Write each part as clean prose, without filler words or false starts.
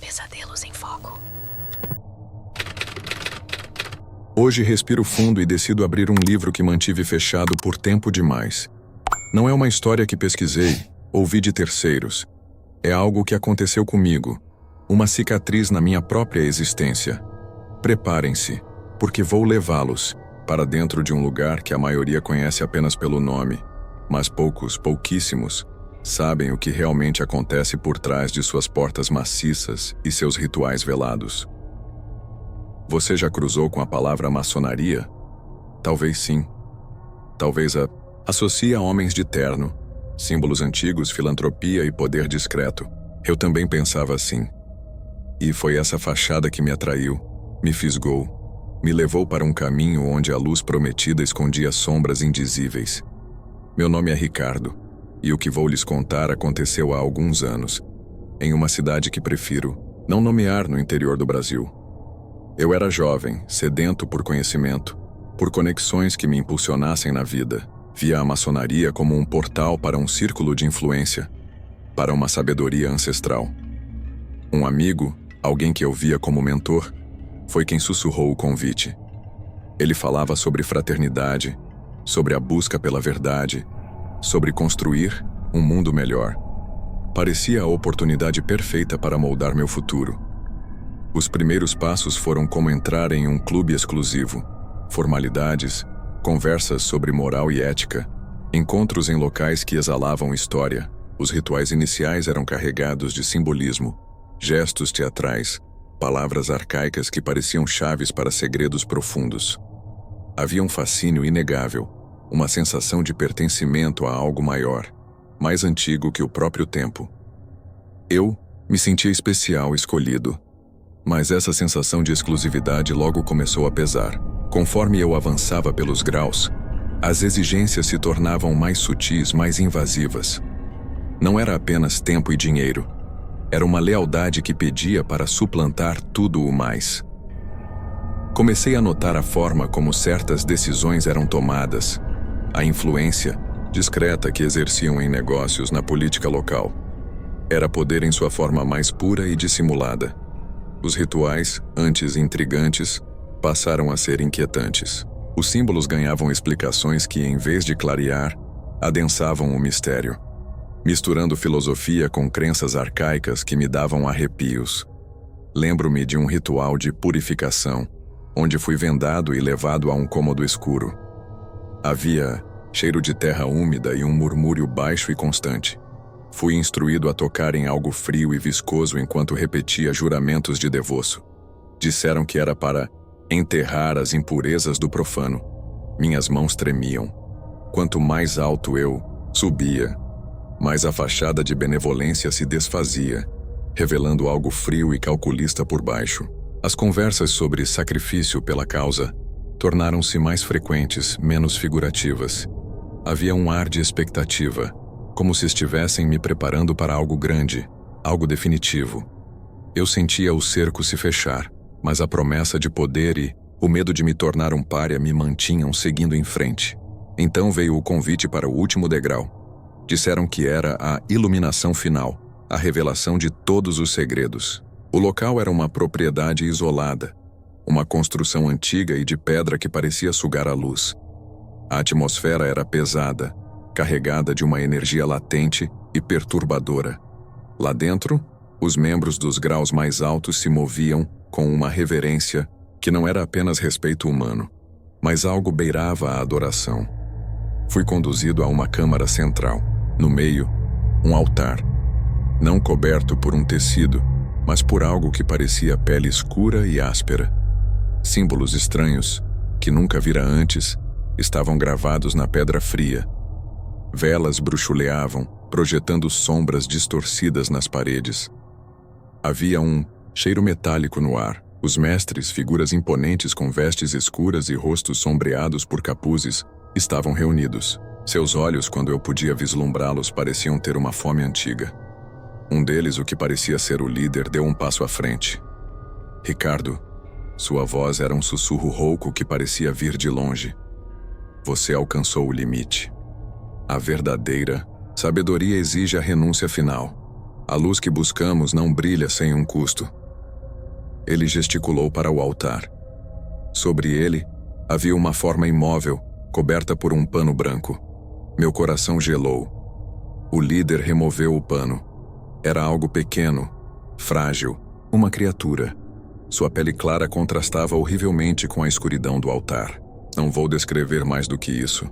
Pesadelos em Foco. Hoje respiro fundo e decido abrir um livro que mantive fechado por tempo demais. Não é uma história que pesquisei, ouvi de terceiros. É algo que aconteceu comigo, uma cicatriz na minha própria existência. Preparem-se, porque vou levá-los para dentro de um lugar que a maioria conhece apenas pelo nome, mas pouquíssimos, sabem o que realmente acontece por trás de suas portas maciças e seus rituais velados. Você já cruzou com a palavra maçonaria? Talvez sim. Talvez associe a homens de terno, símbolos antigos, filantropia e poder discreto. Eu também pensava assim. E foi essa fachada que me atraiu, me fisgou, me levou para um caminho onde a luz prometida escondia sombras indizíveis. Meu nome é Ricardo, e o que vou lhes contar aconteceu há alguns anos, em uma cidade que prefiro não nomear no interior do Brasil. Eu era jovem, sedento por conhecimento, por conexões que me impulsionassem na vida. Via a maçonaria como um portal para um círculo de influência, para uma sabedoria ancestral. Um amigo, alguém que eu via como mentor, foi quem sussurrou o convite. Ele falava sobre fraternidade, sobre a busca pela verdade, sobre construir um mundo melhor. Parecia a oportunidade perfeita para moldar meu futuro. Os primeiros passos foram como entrar em um clube exclusivo, formalidades, conversas sobre moral e ética, encontros em locais que exalavam história. Os rituais iniciais eram carregados de simbolismo, gestos teatrais, palavras arcaicas que pareciam chaves para segredos profundos. Havia um fascínio inegável, uma sensação de pertencimento a algo maior, mais antigo que o próprio tempo. Eu me sentia especial, escolhido. Mas essa sensação de exclusividade logo começou a pesar. Conforme eu avançava pelos graus, as exigências se tornavam mais sutis, mais invasivas. Não era apenas tempo e dinheiro. Era uma lealdade que pedia para suplantar tudo o mais. Comecei a notar a forma como certas decisões eram tomadas, a influência discreta que exerciam em negócios, na política local. Era poder em sua forma mais pura e dissimulada. Os rituais, antes intrigantes, passaram a ser inquietantes. Os símbolos ganhavam explicações que, em vez de clarear, adensavam o mistério, misturando filosofia com crenças arcaicas que me davam arrepios. Lembro-me de um ritual de purificação, onde fui vendado e levado a um cômodo escuro. Havia cheiro de terra úmida e um murmúrio baixo e constante. Fui instruído a tocar em algo frio e viscoso enquanto repetia juramentos de devoço. Disseram que era para enterrar as impurezas do profano. Minhas mãos tremiam. Quanto mais alto eu subia, mais a fachada de benevolência se desfazia, revelando algo frio e calculista por baixo. As conversas sobre sacrifício pela causa tornaram-se mais frequentes, menos figurativas. Havia um ar de expectativa, como se estivessem me preparando para algo grande, algo definitivo. Eu sentia o cerco se fechar, mas a promessa de poder e o medo de me tornar um pária me mantinham seguindo em frente. Então veio o convite para o último degrau. Disseram que era a iluminação final, a revelação de todos os segredos. O local era uma propriedade isolada, uma construção antiga e de pedra que parecia sugar a luz. A atmosfera era pesada, carregada de uma energia latente e perturbadora. Lá dentro, os membros dos graus mais altos se moviam com uma reverência que não era apenas respeito humano, mas algo beirava a adoração. Fui conduzido a uma câmara central. No meio, um altar, não coberto por um tecido, mas por algo que parecia pele escura e áspera. Símbolos estranhos, que nunca vira antes, estavam gravados na pedra fria. Velas bruxuleavam, projetando sombras distorcidas nas paredes. Havia um cheiro metálico no ar. Os mestres, figuras imponentes com vestes escuras e rostos sombreados por capuzes, estavam reunidos. Seus olhos, quando eu podia vislumbrá-los, pareciam ter uma fome antiga. Um deles, o que parecia ser o líder, deu um passo à frente. Ricardo, sua voz era um sussurro rouco que parecia vir de longe. Você alcançou o limite. A verdadeira sabedoria exige a renúncia final. A luz que buscamos não brilha sem um custo. Ele gesticulou para o altar. Sobre ele, havia uma forma imóvel, coberta por um pano branco. Meu coração gelou. O líder removeu o pano. Era algo pequeno, frágil, uma criatura. Sua pele clara contrastava horrivelmente com a escuridão do altar. Não vou descrever mais do que isso.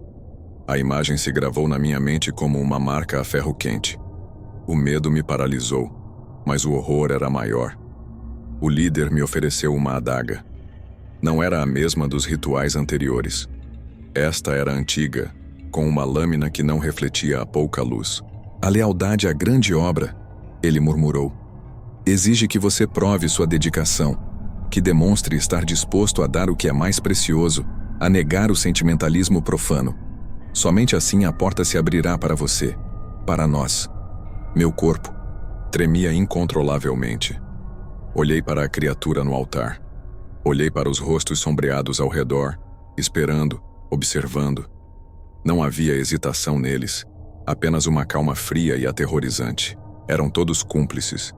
A imagem se gravou na minha mente como uma marca a ferro quente. O medo me paralisou, mas o horror era maior. O líder me ofereceu uma adaga. Não era a mesma dos rituais anteriores. Esta era antiga, com uma lâmina que não refletia a pouca luz. A lealdade à grande obra, ele murmurou, exige que você prove sua dedicação, que demonstre estar disposto a dar o que é mais precioso, a negar o sentimentalismo profano. Somente assim a porta se abrirá para você, para nós. Meu corpo tremia incontrolavelmente. Olhei para a criatura no altar. Olhei para os rostos sombreados ao redor, esperando, observando. Não havia hesitação neles, apenas uma calma fria e aterrorizante. Eram todos cúmplices.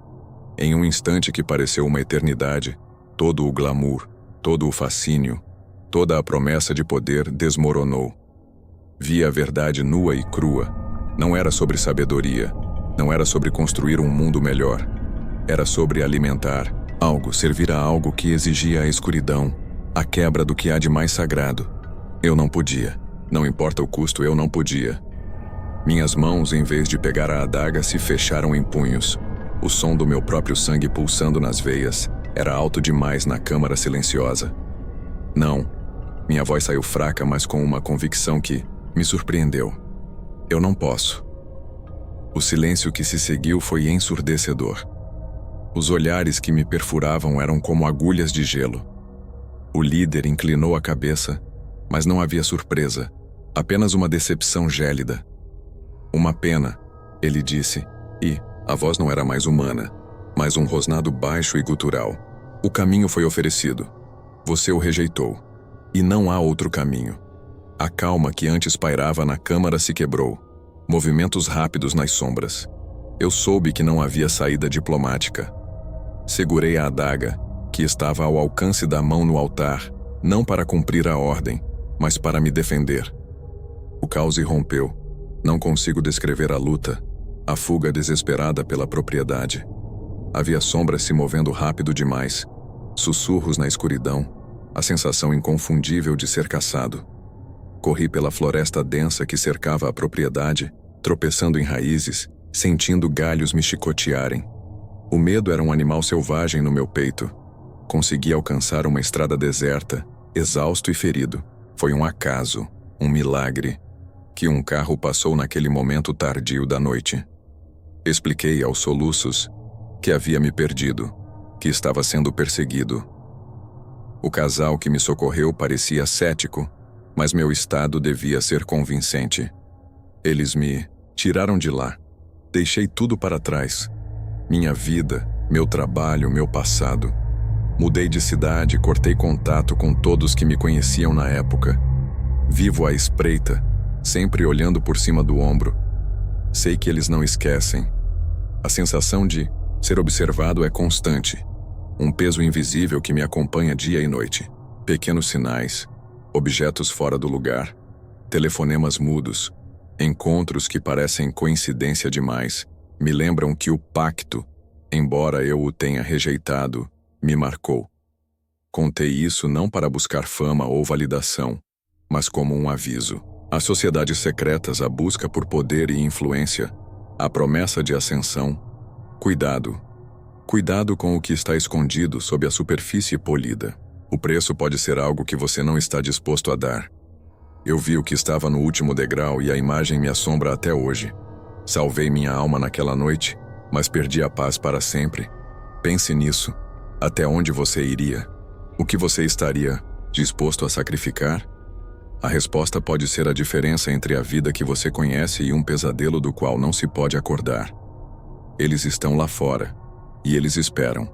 Em um instante que pareceu uma eternidade, todo o glamour, todo o fascínio, toda a promessa de poder desmoronou. Vi a verdade nua e crua. Não era sobre sabedoria, não era sobre construir um mundo melhor. Era sobre alimentar algo, servir a algo que exigia a escuridão, a quebra do que há de mais sagrado. Eu não podia. Não importa o custo, eu não podia. Minhas mãos, em vez de pegar a adaga, se fecharam em punhos. O som do meu próprio sangue pulsando nas veias era alto demais na câmara silenciosa. Não. Minha voz saiu fraca, mas com uma convicção que me surpreendeu. Eu não posso. O silêncio que se seguiu foi ensurdecedor. Os olhares que me perfuravam eram como agulhas de gelo. O líder inclinou a cabeça, mas não havia surpresa, apenas uma decepção gélida. Uma pena, ele disse, e a voz não era mais humana, mas um rosnado baixo e gutural. O caminho foi oferecido. Você o rejeitou. E não há outro caminho. A calma que antes pairava na câmara se quebrou. Movimentos rápidos nas sombras. Eu soube que não havia saída diplomática. Segurei a adaga, que estava ao alcance da mão no altar, não para cumprir a ordem, mas para me defender. O caos irrompeu. Não consigo descrever a luta, a fuga desesperada pela propriedade. Havia sombras se movendo rápido demais, sussurros na escuridão, a sensação inconfundível de ser caçado. Corri pela floresta densa que cercava a propriedade, tropeçando em raízes, sentindo galhos me chicotearem. O medo era um animal selvagem no meu peito. Consegui alcançar uma estrada deserta, exausto e ferido. Foi um acaso, um milagre, que um carro passou naquele momento tardio da noite. Expliquei aos soluços que havia me perdido, que estava sendo perseguido. O casal que me socorreu parecia cético, mas meu estado devia ser convincente. Eles me tiraram de lá. Deixei tudo para trás. Minha vida, meu trabalho, meu passado. Mudei de cidade, cortei contato com todos que me conheciam na época. Vivo à espreita, sempre olhando por cima do ombro. Sei que eles não esquecem. A sensação de ser observado é constante. Um peso invisível que me acompanha dia e noite. Pequenos sinais, objetos fora do lugar, telefonemas mudos, encontros que parecem coincidência demais, me lembram que o pacto, embora eu o tenha rejeitado, me marcou. Contei isso não para buscar fama ou validação, mas como um aviso. As sociedades secretas, a busca por poder e influência, a promessa de ascensão. Cuidado. Cuidado com o que está escondido sob a superfície polida. O preço pode ser algo que você não está disposto a dar. Eu vi o que estava no último degrau e a imagem me assombra até hoje. Salvei minha alma naquela noite, mas perdi a paz para sempre. Pense nisso. Até onde você iria? O que você estaria disposto a sacrificar? A resposta pode ser a diferença entre a vida que você conhece e um pesadelo do qual não se pode acordar. Eles estão lá fora, e eles esperam.